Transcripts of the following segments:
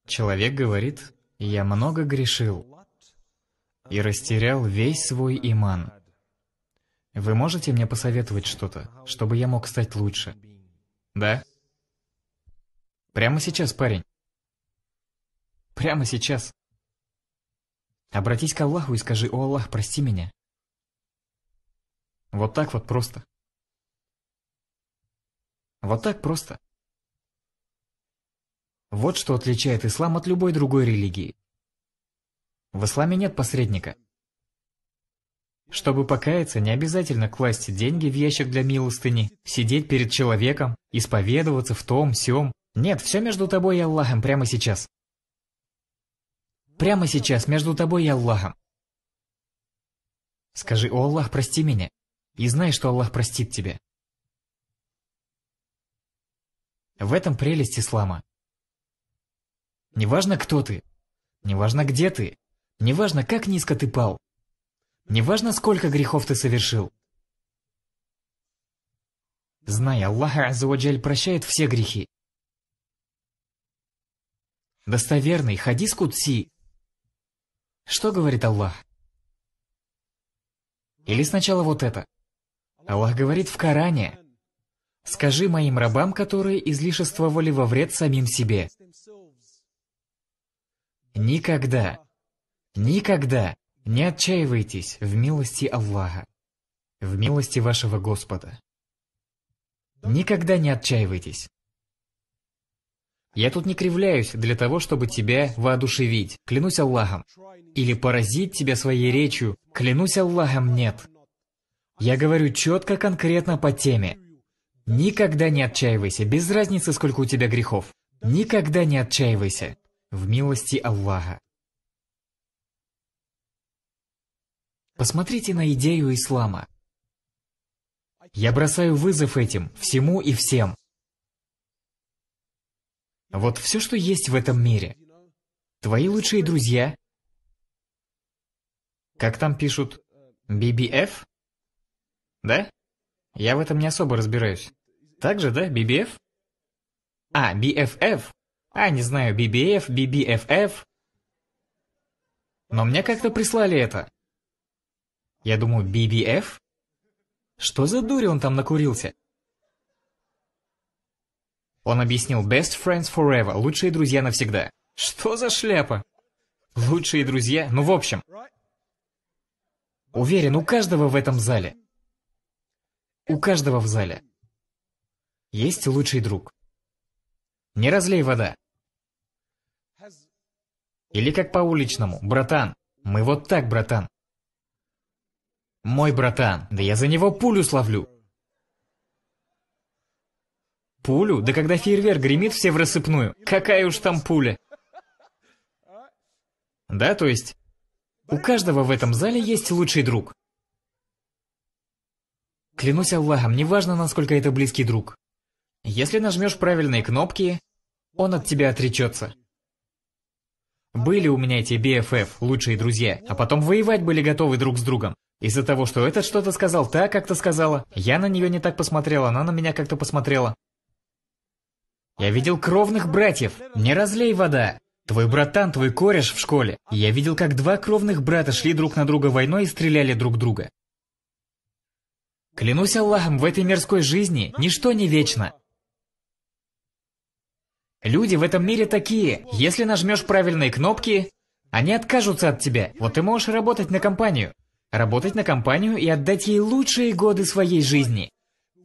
Человек говорит: «Я много грешил и растерял весь свой иман». Вы можете мне посоветовать что-то, чтобы я мог стать лучше? Да? Прямо сейчас, парень. Прямо сейчас. Обратись к Аллаху и скажи: «О Аллах, прости меня». Вот так вот просто. Вот так просто. Вот что отличает ислам от любой другой религии. В исламе нет посредника. Чтобы покаяться, не обязательно класть деньги в ящик для милостыни, сидеть перед человеком, исповедоваться в том, сём. Нет, все между тобой и Аллахом прямо сейчас. Прямо сейчас, между тобой и Аллахом. Скажи: «О Аллах, прости меня», и знай, что Аллах простит тебя. В этом прелесть ислама. Неважно, кто ты, неважно, где ты, неважно, как низко ты пал, неважно, сколько грехов ты совершил. Знай, Аллах Азза ва Джаль прощает все грехи. Достоверный хадис Кудси. Что говорит Аллах? Или сначала вот это. Аллах говорит в Коране: «Скажи моим рабам, которые излишествовали во вред самим себе». Никогда, никогда не отчаивайтесь в милости Аллаха, в милости вашего Господа. Никогда не отчаивайтесь. Я тут не кривляюсь для того, чтобы тебя воодушевить, клянусь Аллахом, или поразить тебя своей речью, клянусь Аллахом, нет. Я говорю четко, конкретно по теме. Никогда не отчаивайся, без разницы, сколько у тебя грехов. Никогда не отчаивайся в милости Аллаха. Посмотрите на идею ислама. Я бросаю вызов этим, всему и всем. Вот все, что есть в этом мире. Твои лучшие друзья. Как там пишут? BBF? Да? Я в этом не особо разбираюсь. Так же, да? BBF? А, BFF? А, не знаю, BBF, BBFF. Но мне как-то прислали это. Я думаю, BBF? Что за дури он там накурился? Он объяснил Best Friends Forever, лучшие друзья навсегда. Что за шляпа? Лучшие друзья? Ну, в общем. Уверен, у каждого в этом зале. У каждого в зале. Есть лучший друг. Не разлей вода. Или как по-уличному: братан, мы вот так, братан. Мой братан, да я за него пулю словлю. Пулю? Да когда фейерверк гремит, все в рассыпную. Какая уж там пуля. Да, то есть, у каждого в этом зале есть лучший друг. Клянусь Аллахом, неважно, насколько это близкий друг. Если нажмешь правильные кнопки, он от тебя отречется. Были у меня эти BFF, лучшие друзья, а потом воевать были готовы друг с другом. Из-за того, что этот что-то сказал, та как-то сказала, я на нее не так посмотрела, она на меня как-то посмотрела. Я видел кровных братьев, не разлей вода. Твой братан, твой кореш в школе. И я видел, как два кровных брата шли друг на друга войной и стреляли друг друга. Клянусь Аллахом, в этой мирской жизни ничто не вечно. Люди в этом мире такие, если нажмешь правильные кнопки, они откажутся от тебя. Вот ты можешь работать на компанию. Работать на компанию и отдать ей лучшие годы своей жизни.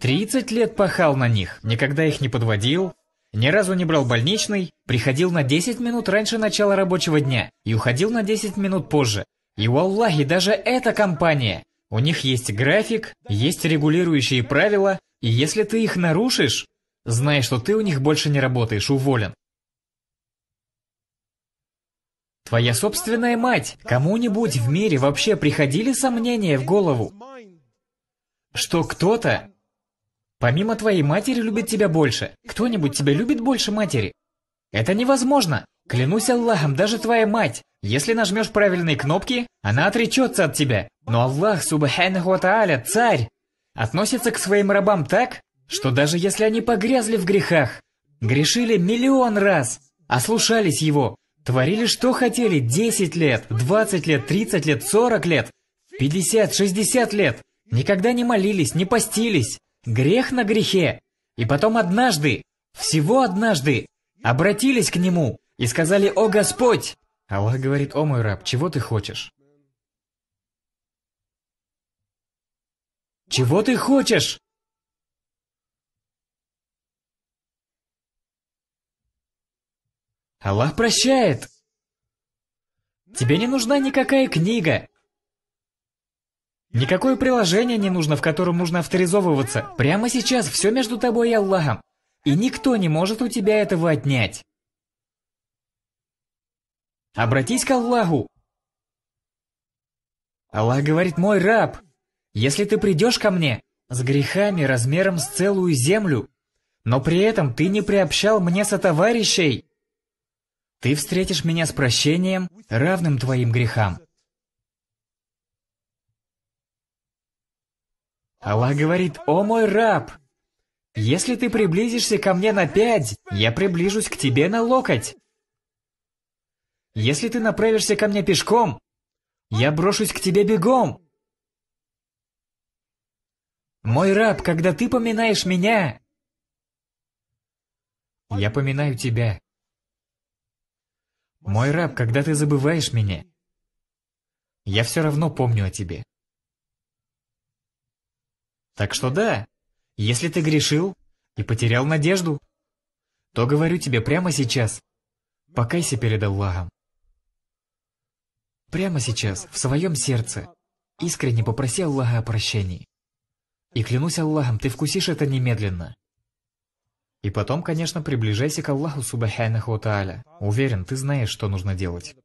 30 лет пахал на них, никогда их не подводил, ни разу не брал больничный, приходил на 10 минут раньше начала рабочего дня и уходил на 10 минут позже. И валлахи, даже эта компания, у них есть график, есть регулирующие правила, и если ты их нарушишь, знай, что ты у них больше не работаешь, уволен. Твоя собственная мать, кому-нибудь в мире вообще приходили сомнения в голову, что кто-то, помимо твоей матери, любит тебя больше? Кто-нибудь тебя любит больше матери? Это невозможно. Клянусь Аллахом, даже твоя мать, если нажмешь правильные кнопки, она отречется от тебя. Но Аллах, субханаху ва тааля, царь, относится к своим рабам так, что даже если они погрязли в грехах, грешили миллион раз, ослушались его, творили что хотели 10 лет, 20 лет, 30 лет, 40 лет, 50, 60 лет, никогда не молились, не постились, грех на грехе, и потом однажды, всего однажды, обратились к Нему и сказали: «О Господь!» Аллах говорит: «О мой раб, чего ты хочешь?» Чего ты хочешь? Аллах прощает. Тебе не нужна никакая книга. Никакое приложение не нужно, в котором нужно авторизовываться. Прямо сейчас все между тобой и Аллахом. И никто не может у тебя этого отнять. Обратись к Аллаху. Аллах говорит: «Мой раб, если ты придешь ко мне с грехами размером с целую землю, но при этом ты не приобщал мне сотоварищей, ты встретишь меня с прощением, равным твоим грехам». Аллах говорит: «О мой раб, если ты приблизишься ко мне на 5, я приближусь к тебе на локоть. Если ты направишься ко мне пешком, я брошусь к тебе бегом. Мой раб, когда ты поминаешь меня, я поминаю тебя. Мой раб, когда ты забываешь меня, я все равно помню о тебе». Так что да, если ты грешил и потерял надежду, то говорю тебе прямо сейчас: покайся перед Аллахом. Прямо сейчас, в своем сердце, искренне попроси Аллаха о прощении. И клянусь Аллахом, ты вкусишь это немедленно. И потом, конечно, приближайся к Аллаху Субханаху ва Тааля. Уверен, ты знаешь, что нужно делать.